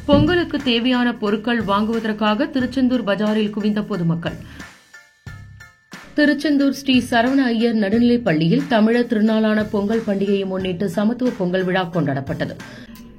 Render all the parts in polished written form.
பொங்கலுக்கு தேவையான பொருட்கள் வாங்குவதற்காக திருச்செந்தூர் பஜாரில் குவிந்த பொதுமக்கள். திருச்செந்தூர் ஸ்ரீ சரவண ஐயர் நடுநிலைப் பள்ளியில் தமிழர் திருநாளான பொங்கல் பண்டிகையை முன்னிட்டு சமத்துவ பொங்கல் விழா கொண்டாடப்பட்டது.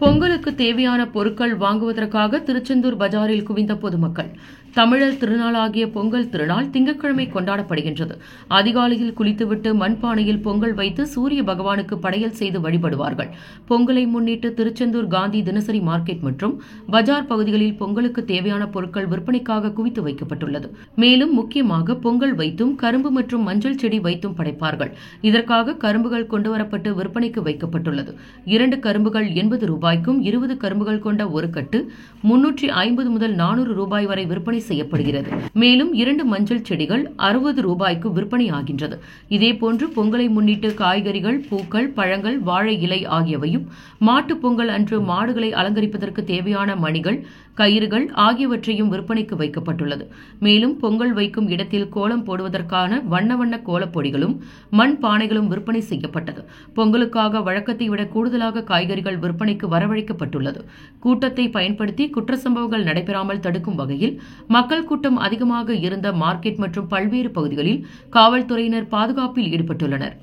பொங்கலுக்கு தேவையான பொருட்கள் வாங்குவதற்காக திருச்செந்தூர் பஜாரில் குவிந்த பொதுமக்கள். தமிழர் திருநாளாகிய பொங்கல் திருநாள் திங்கட்கிழமை கொண்டாடப்படுகின்றது. அதிகாலையில் குளித்துவிட்டு மண்பானையில் பொங்கல் வைத்து சூரிய பகவானுக்கு படையல் செய்து வழிபடுவார்கள். பொங்கலை முன்னிட்டு திருச்செந்தூர் காந்தி தினசரி மார்க்கெட் மற்றும் பஜார் பகுதிகளில் பொங்கலுக்கு தேவையான பொருட்கள் விற்பனைக்காக குவித்து வைக்கப்பட்டுள்ளது. மேலும் முக்கியமாக பொங்கல் வைத்தும் கரும்பு மற்றும் மஞ்சள் செடி வைத்தும் படைப்பார்கள். இதற்காக கரும்புகள் கொண்டுவரப்பட்டு விற்பனைக்கு வைக்கப்பட்டுள்ளது. 2 கரும்புகள் 80 ரூபாய்க்கும் 20 கரும்புகள் கொண்ட ஒரு கட்டு 350 முதல் 400 ரூபாய் வரை விற்பனை செய்யப்படுகிறது. மேலும் 2 மஞ்சள் செடிகள் 60 ரூபாய்க்கு விற்பனை ஆகின்றது. இதேபோன்று பொங்கலை முன்னிட்டு காய்கறிகள், பூக்கள், பழங்கள், வாழை இலை ஆகியவையும், மாட்டுப் பொங்கல் அன்று மாடுகளை அலங்கரிப்பதற்கு தேவையான மணிகள், கயிறுகள் ஆகியவற்றையும் விற்பனைக்கு வைக்கப்பட்டுள்ளது. மேலும் பொங்கல் வைக்கும் இடத்தில் கோலம் போடுவதற்கான வண்ண வண்ண கோலப்பொடிகளும் மண் பானைகளும் விற்பனை செய்யப்பட்டது. பொங்கலுக்காக வழக்கத்தை விட கூடுதலாக காய்கறிகள் விற்பனைக்கு வரவழைக்கப்பட்டுள்ளது. கூட்டத்தை பயன்படுத்தி குற்ற சம்பவங்கள் நடைபெறாமல் தடுக்கும் வகையில் மக்கள் கூட்டம் அதிகமாக இருந்த மார்க்கெட் மற்றும் பல்வேறு பகுதிகளில் காவல்துறையினர் பாதுகாப்பில் ஈடுபட்டுள்ளனர்.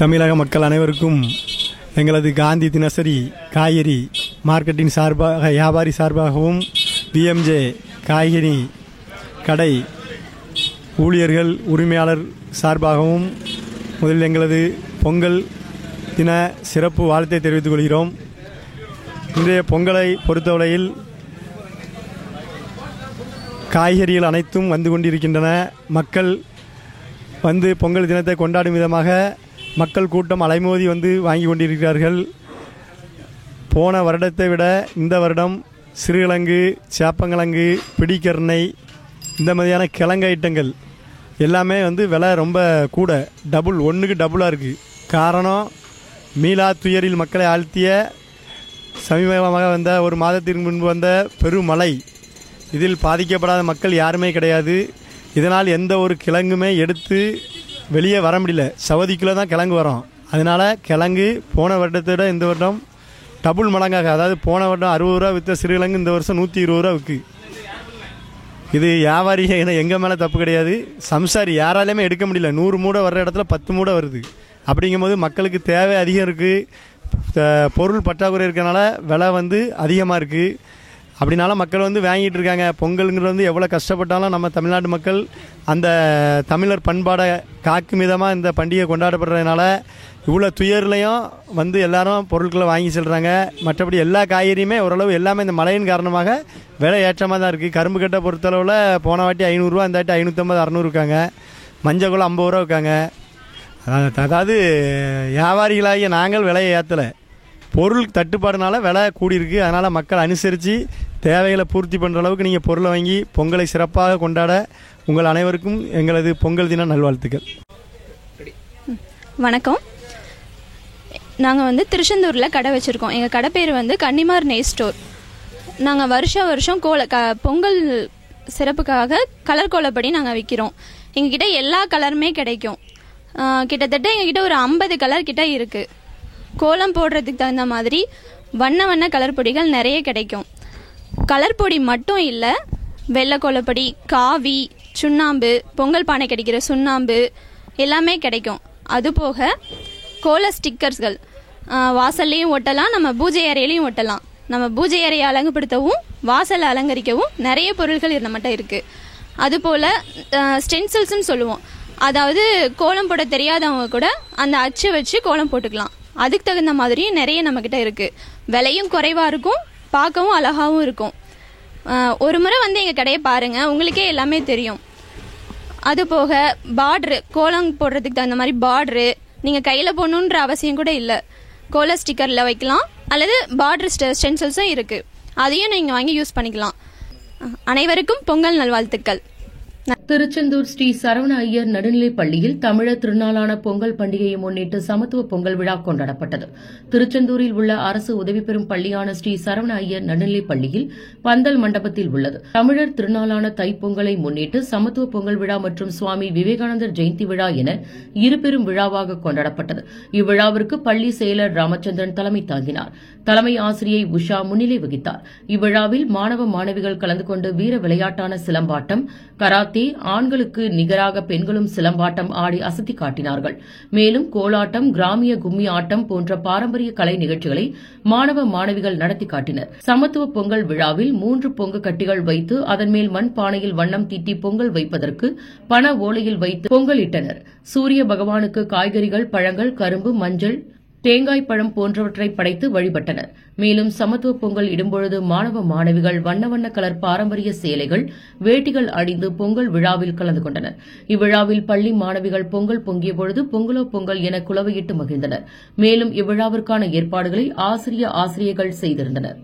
தமிழக மக்கள் அனைவருக்கும் எங்களது காந்தி தினசரி காய்கறி மார்க்கெட்டின் சார்பாக வியாபாரி சார்பாகவும் பிஎம்ஜே காய்கறி கடை ஊழியர்கள் உரிமையாளர் சார்பாகவும் முதலில் எங்களது பொங்கல் தின சிறப்பு வாழ்த்தை தெரிவித்துக் கொள்கிறோம். இன்றைய பொங்கலை பொறுத்தவரையில் காய்கறிகள் அனைத்தும் வந்து கொண்டிருக்கின்றன. மக்கள் வந்து பொங்கல் தினத்தை கொண்டாடும் விதமாக மக்கள் கூட்டம் அலைமோதி வந்து வாங்கி கொண்டிருக்கிறார்கள். போன வருடத்தை விட இந்த வருடம் சிறுகிழங்கு, சேப்பங்கிழங்கு, பிடிக்கரணை இந்த மாதிரியான கிழங்கு ஐட்டங்கள் எல்லாமே வந்து விலை ரொம்ப கூட, ஒன்றுக்கு டபுளாக இருக்குது. காரணம் மீளா துயரில் மக்களை ஆழ்த்திய சமீபமாக வந்த ஒரு மாதத்திற்கு முன்பு வந்த பெருமழை. இதில் பாதிக்கப்படாத மக்கள் யாருமே கிடையாது. இதனால் எந்த ஒரு கிழங்குமே எடுத்து வெளியே வர முடியல. சவதிக்குள்ளே தான் கிழங்கு வரும். அதனால் கிழங்கு போன வருடத்தை விட இந்த வருடம் டபுள் மடங்காக, அதாவது போன வருடம் 60 ரூபா விற்ற சிறுகிழங்கு இந்த வருஷம் 120 ரூபா விற்கு. இது வியாபாரி எங்கள் மேலே தப்பு கிடையாது. சம்சாரி யாராலையுமே எடுக்க முடியல. 100 மூடை வர்ற இடத்துல 10 மூடை வருது. அப்படிங்கும்போது மக்களுக்கு தேவை அதிகம் இருக்குது, பொருள் பற்றாக்குறை இருக்கிறனால விலை வந்து அதிகமாக இருக்குது. அப்படினால மக்கள் வந்து வாங்கிட்டு இருக்காங்க. பொங்கலுங்கிறது வந்து எவ்வளோ கஷ்டப்பட்டாலும் நம்ம தமிழ்நாட்டு மக்கள் அந்த தமிழர் பண்பாடை காக்கும் விதமாக இந்த பண்டிகை கொண்டாடப்படுறதுனால இவ்வளோ துயர்லையும் வந்து எல்லாரும் பொருட்களை வாங்கி செல்கிறாங்க. மற்றபடி எல்லா காய்கறியுமே ஓரளவு எல்லாமே இந்த மழையின் காரணமாக விலை ஏற்றமாக தான் இருக்குது. கரும்பு கட்டை பொறுத்தளவில் போன வாட்டி 500 ரூபா, இந்த வாட்டி 550, 600 இருக்காங்க. மஞ்சள் குளம் 50 ரூபா இருக்காங்க. அதாவது வியாபாரிகளாகிய நாங்கள் விலையை ஏற்றலை, பொருள் தட்டுப்பாடுனால விலை கூடியிருக்கு. அதனால் மக்கள் அனுசரித்து தேவைகளை பூர்த்தி பண்ணுற அளவுக்கு நீங்கள் பொருளை வாங்கி பொங்கலை சிறப்பாக கொண்டாட உங்கள் அனைவருக்கும் எங்களது பொங்கல் தின நல்வாழ்த்துக்கள். வணக்கம். நாங்கள் வந்து திருச்செந்தூரில் கடை வச்சுருக்கோம். எங்கள் கடை பேர் வந்து கன்னிமார் நெய் ஸ்டோர். நாங்கள் வருஷம் பொங்கல் சிறப்புக்காக கலர் கோலப்படி நாங்கள் விற்கிறோம். எங்ககிட்ட எல்லா கலருமே கிடைக்கும். கிட்டத்தட்ட எங்ககிட்ட ஒரு 50 கலர் கிட்ட இருக்குது. கோலம் போடுறதுக்கு தகுந்த மாதிரி வண்ண வண்ண கலர் பொடிகள் நிறைய கிடைக்கும். கலர் பொடி மட்டும் இல்லை, வெள்ளை கோலப்பொடி, காவி, சுண்ணாம்பு, பொங்கல் பானை கிடைக்கிற சுண்ணாம்பு எல்லாமே கிடைக்கும். அதுபோக கோல ஸ்டிக்கர்ஸ்கள் வாசல்லையும் ஒட்டலாம், நம்ம பூஜை அறையிலையும் ஒட்டலாம். நம்ம பூஜை அறையை அலங்குபடுத்தவும் வாசலை அலங்கரிக்கவும் நிறைய பொருட்கள் நம்மகிட்ட இருக்குது. அதுபோல் ஸ்டென்சில்ஸ்ன்னு சொல்லுவோம். அதாவது கோலம் போட தெரியாதவங்க கூட அந்த அச்சை வச்சு கோலம் போட்டுக்கலாம். அதுக்கு தகுந்த மாதிரி நிறைய நம்மக்கிட்ட இருக்குது. விலையும் குறைவாக இருக்கும், பார்க்கவும் அழகாகவும் இருக்கும். ஒரு முறை வந்து எங்கள் கடையை பாருங்கள், உங்களுக்கே எல்லாமே தெரியும். அதுபோக பார்ட்ரு, கோலம் போடுறதுக்கு தகுந்த மாதிரி பார்ட்ரு நீங்கள் கையில் போடணுன்ற அவசியம் கூட இல்லை. கோல ஸ்டிக்கரில் வைக்கலாம், அல்லது பார்ட்ரு ஸ்டென்சில்ஸும் இருக்குது. அதையும் நீங்கள் வாங்கி யூஸ் பண்ணிக்கலாம். அனைவருக்கும் பொங்கல் நல்வாழ்த்துக்கள். திருச்செந்தூர் ஸ்ரீ சரவண ஐயர் நடுநிலைப் பள்ளியில் தமிழர் திருநாளான பொங்கல் பண்டிகையை முன்னிட்டு சமத்துவ பொங்கல் விழா கொண்டாடப்பட்டது. திருச்செந்தூரில் உள்ள அரசு உதவி பெறும் பள்ளியான ஸ்ரீ சரவண ஐயர் நடுநிலைப் பள்ளியில் பந்தல் மண்டபத்தில் உள்ளது. தமிழர் திருநாளான தைப்பொங்கலை முன்னிட்டு சமத்துவ பொங்கல் விழா மற்றும் சுவாமி விவேகானந்தர் ஜெயந்தி விழா என இருபெரும் விழாவாக கொண்டாடப்பட்டது. இவ்விழாவிற்கு பள்ளி செயலர் ராமச்சந்திரன் தலைமை தாங்கினார். தலைமை ஆசிரியை உஷா முன்னிலை வகித்தார். இவ்விழாவில் மாணவ மாணவிகள் கலந்து கொண்டு வீர விளையாட்டான சிலம்பாட்டம், கராத்தே, ஆண்களுக்கு நிகராக பெண்களும் சிலம்பாட்டம் ஆடி அசத்தி காட்டினார்கள். மேலும் கோலாட்டம், கிராமிய கும்மி ஆட்டம் போன்ற பாரம்பரிய கலை நிகழ்ச்சிகளை மாணவ மாணவிகள் நடத்தி காட்டினர். சமத்துவ பொங்கல் விழாவில் 3 பொங்கு கட்டிகள் வைத்து அதன் மேல் மண் பானையில் வண்ணம் தீட்டி பொங்கல் வைப்பதற்கு பண ஓலையில் வைத்து பொங்கலிட்டனர். சூரிய பகவானுக்கு காய்கறிகள், பழங்கள், கரும்பு, மஞ்சள், தேங்காய் பழம் போன்றவற்றை படைத்து வழிபட்டனர். மேலும் சமத்துவ பொங்கல் இடும்பொழுது மாணவ மாணவிகள் வண்ண வண்ண கலர் பாரம்பரிய சேலைகள், வேட்டிகள் அணிந்து பொங்கல் விழாவில் கலந்து கொண்டனர். இவ்விழாவில் பள்ளி மாணவிகள் பொங்கல் பொங்கிய பொழுது பொங்கலோ பொங்கல் என குலவையிட்டு மகிழ்ந்தனர். மேலும் இவ்விழாவிற்கான ஏற்பாடுகளை ஆசிரியர்கள் செய்திருந்தனர்.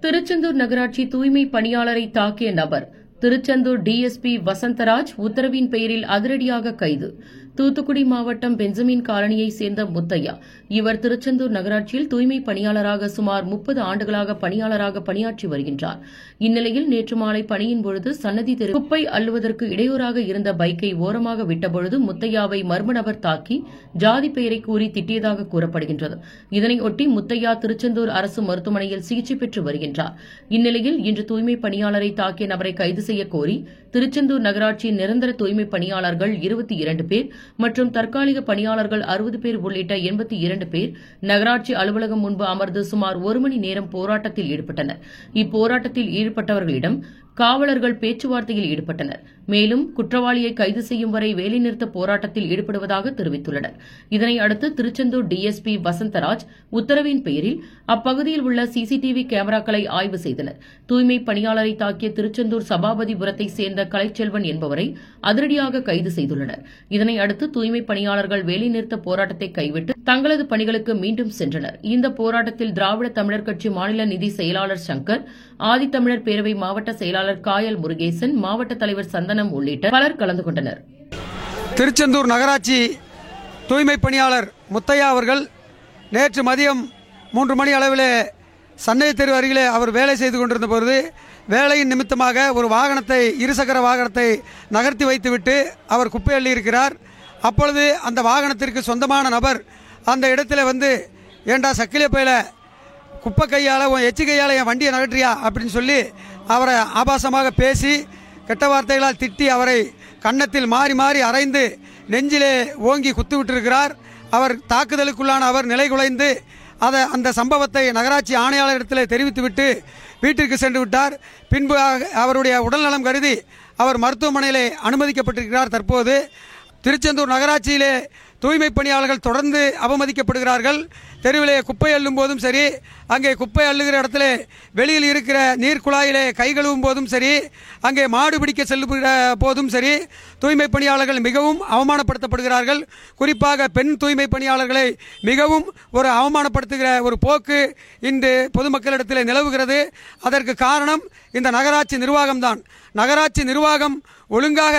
திருச்செந்தூர் நகராட்சி தூய்மை பணியாளரை தாக்கிய நபர் திருச்செந்தூர் டிஎஸ்பி வசந்தராஜ் உத்தரவின் பெயரில் அதிரடியாக கைது. தூத்துக்குடி மாவட்டம் பெஞ்சமின் காலனியைச் சேர்ந்த முத்தையா. இவர் திருச்செந்தூர் நகராட்சியில் தூய்மை பணியாளராக சுமார் 30 ஆண்டுகளாக பணியாளராக பணியாற்றி வருகின்றார். இந்நிலையில் நேற்று மாலை பணியின் பொழுது சன்னதி தெரு குப்பை அள்ளுவதற்கு இடையூறாக இருந்த பைக்கை ஓரமாக விட்டபொழுது முத்தையாவை மர்ம நபர் தாக்கி ஜாதி பெயரை கூறி திட்டியதாக கூறப்படுகின்றது. இதனையொட்டி முத்தையா திருச்செந்தூர் அரசு மருத்துவமனையில் சிகிச்சை பெற்று வருகின்றார். இந்நிலையில் இன்று தூய்மை பணியாளரை தாக்கிய நபரை கைது செய்ய கோரி திருச்செந்தூர் நகராட்சியின் நிரந்தர தூய்மை பணியாளர்கள் 22 பேர் மற்றும் தற்காலிக பணியாளர்கள் 60 பேர் உள்ளிட்ட 82 பேர் நகராட்சி அலுவலகம் முன்பு அமர்ந்து சுமார் 1 மணி நேரம் போராட்டத்தில் ஈடுபட்டனர். இப்போராட்டத்தில் ஈடுபட்டவர்களிடம் காவலர்கள் பேச்சுவார்த்தையில் ஈடுபட்டனர். மேலும் குற்றவாளியை கைது செய்யும் வரை வேலைநிறுத்த போராட்டத்தில் ஈடுபடுவதாக தெரிவித்துள்ளனர். இதனை அடுத்து திருச்செந்தூர் டிஎஸ்பி வசந்தராஜ் உத்தரவின் பெயரில் அப்பகுதியில் உள்ள சிசிடிவி கேமராக்களை ஆய்வு செய்தனர். தூய்மை பணியாளரை தாக்கிய திருச்செந்தூர் சபாபதிபுரத்தை சேர்ந்த கலைச்செல்வன் என்பவரை அதிரடியாக கைது செய்துள்ளனர். இதனை அடுத்து தூய்மை பணியாளர்கள் வேலைநிறுத்த போராட்டத்தை கைவிட்டு தங்களது பணிகளுக்கு மீண்டும் சென்றனர். இந்த போராட்டத்தில் திராவிட தமிழர் கட்சி மாநில நிதி செயலாளர் சங்கர், ஆதித்தமிழர் பேரவை மாவட்ட செயலாளர் காயல் முருகேசன், மாவட்ட தலைவர் சந்தனம் உள்ளிட்ட பலர் கலந்து கொண்டனர். திருச்செந்தூர் நகராட்சி தூய்மை பணியாளர் முத்தையா அவர்கள் நேற்று மதியம் 3 மணி அளவில் சன்னதி தெரு அருகிலே அவர் வேலை செய்து கொண்டிருந்த பொழுது வேலையின் நிமித்தமாக ஒரு வாகனத்தை, இருசக்கர வாகனத்தை நகர்த்தி வைத்துவிட்டு அவர் குப்பை அள்ளி இருக்கிறார். அப்பொழுது அந்த வாகனத்திற்கு சொந்தமான நபர் அந்த இடத்துல வந்து, ஏண்டா சக்கிலிய பையில குப்பை கையால் உன் எச்சு கையால் என் வண்டியை நகற்றியா அப்படின்னு சொல்லி அவரை ஆபாசமாக பேசி கெட்ட வார்த்தைகளால் திட்டி அவரை கன்னத்தில் மாறி மாறி அரைந்து நெஞ்சிலே ஓங்கி குத்து விட்டிருக்கிறார். அவர் தாக்குதலுக்குள்ளான அவர் நிலைகுலைந்து அந்த சம்பவத்தை நகராட்சி ஆணையாளரிடத்தில் தெரிவித்துவிட்டு வீட்டிற்கு சென்று விட்டார். பின்பு அவருடைய உடல்நலம் கருதி அவர் மருத்துவமனையிலே அனுமதிக்கப்பட்டிருக்கிறார். தற்போது திருச்செந்தூர் நகராட்சியிலே தூய்மை பணியாளர்கள் தொடர்ந்து அவமதிக்கப்படுகிறார்கள். தெருவிலே குப்பை அள்ளும் போதும் சரி, அங்கே குப்பை அள்ளுகிற இடத்துல வெளியில் இருக்கிற நீர் குழாயிலே கை கழுவும் போதும் சரி, அங்கே மாடு பிடிக்க செல்லுகிற போதும் சரி, தூய்மை பணியாளர்கள் மிகவும் அவமானப்படுத்தப்படுகிறார்கள். குறிப்பாக பெண் தூய்மை பணியாளர்களை மிகவும் ஒரு அவமானப்படுத்துகிற ஒரு போக்கு இன்று பொதுமக்களிடத்தில் நிலவுகிறது. அதற்கு காரணம் இந்த நகராட்சி நிர்வாகம்தான். நகராட்சி நிர்வாகம் ஒழுங்காக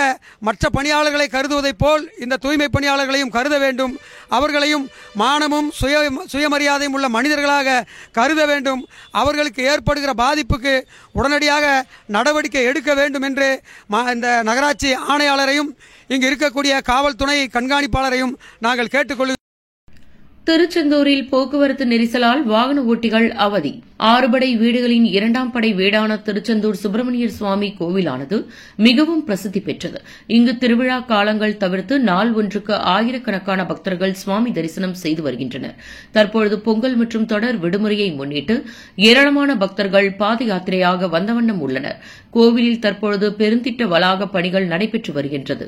மற்ற பணியாளர்களை கருதுவதைப் போல் இந்த தூய்மை பணியாளர்களையும் கருத வேண்டும். அவர்களையும் மானமும் சுயமரியாதையும் உள்ள மனிதர்களாக கருத வேண்டும். அவர்களுக்கு ஏற்படுகிற பாதிப்புக்கு உடனடியாக நடவடிக்கை எடுக்க வேண்டும் என்று இந்த நகராட்சி ஆணையாளரையும் இங்கு இருக்கக்கூடிய காவல்துறை கண்காணிப்பாளரையும் நாங்கள் கேட்டுக்கொள்கிறோம். திருச்செந்தூரில் போக்குவரத்து நெரிசலால் வாகன ஓட்டிகள் அவதி. 6 படை வீடுகளின் 2ஆம் படை வீடான திருச்செந்தூர் சுப்பிரமணியர் சுவாமி கோவிலானது மிகவும் பிரசித்தி பெற்றது. இங்கு திருவிழா காலங்கள் தவிர்த்து நாள் ஒன்றுக்கு ஆயிரக்கணக்கான பக்தர்கள் சுவாமி தரிசனம் செய்து வருகின்றனர். தற்பொழுது பொங்கல் மற்றும் தொடர் விடுமுறையை முன்னிட்டு ஏராளமான பக்தர்கள் பாத யாத்திரையாக வந்த வண்ணம் உள்ளனர். கோவிலில் தற்பொழுது பெருந்திட்ட வளாக பணிகள் நடைபெற்று வருகின்றது.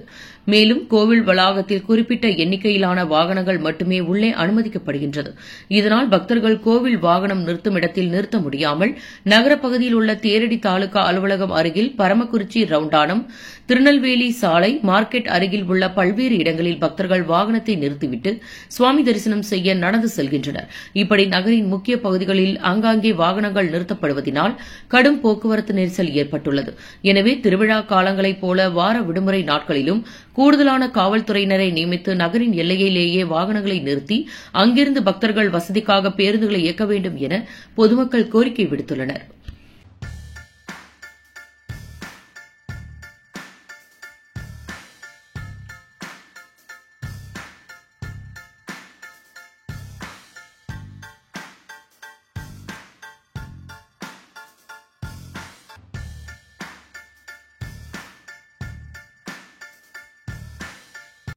மேலும் கோவில் வளாகத்தில் குறிப்பிட்ட எண்ணிக்கையிலான வாகனங்கள் மட்டுமே உள்ளே அனுமதிக்கப்படுகின்றது. இதனால் பக்தர்கள் கோவில் வாகனம் நிறுத்தும் இடத்தில் நிறுத்த முடியாமல் நகரப் பகுதியில் உள்ள தேரடி தாலுகா அலுவலகம் அருகில் பரமக்குறிச்சி ரவுண்டானம், திருநெல்வேலி சாலை, மார்க்கெட் அருகில் உள்ள பல்வேறு இடங்களில் பக்தர்கள் வாகனத்தை நிறுத்திவிட்டு சுவாமி தரிசனம் செய்ய நடந்து செல்கின்றனர். இப்படி நகரின் முக்கிய பகுதிகளில் ஆங்காங்கே வாகனங்கள் நிறுத்தப்படுவதனால் கடும் போக்குவரத்து நெரிசல் ஏற்பட்டுள்ளது. எனவே திருவிழா காலங்களைப் போல வார விடுமுறை நாட்களிலும் கூடுதலான காவல்துறையினரை நியமித்து நகரின் எல்லையிலேயே வாகனங்களை நிறுத்தி அங்கிருந்து பக்தர்கள் வசதிக்காக பேருந்துகளை இயக்க வேண்டும் என பொதுமக்கள் கோரிக்கை விடுத்துள்ளனர்.